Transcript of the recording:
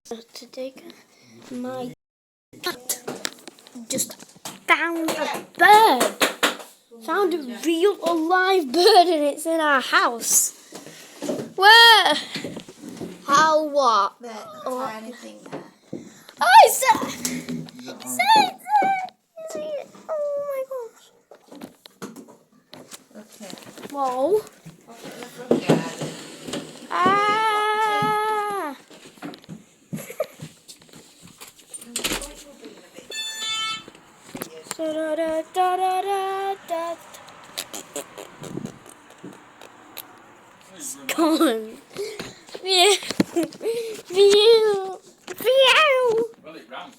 to take my cat. Just found a bird. Found a real alive bird and it's in our house. Where? How what? That Oh. tiny thing there. Oh, it's there! It's there! It's there! Oh my gosh. Okay. Whoa. I'll put it in the front garden. Ah! Da-da-da-da-da-da. It's gone. Meow. Meow. Meow. Well, it ran.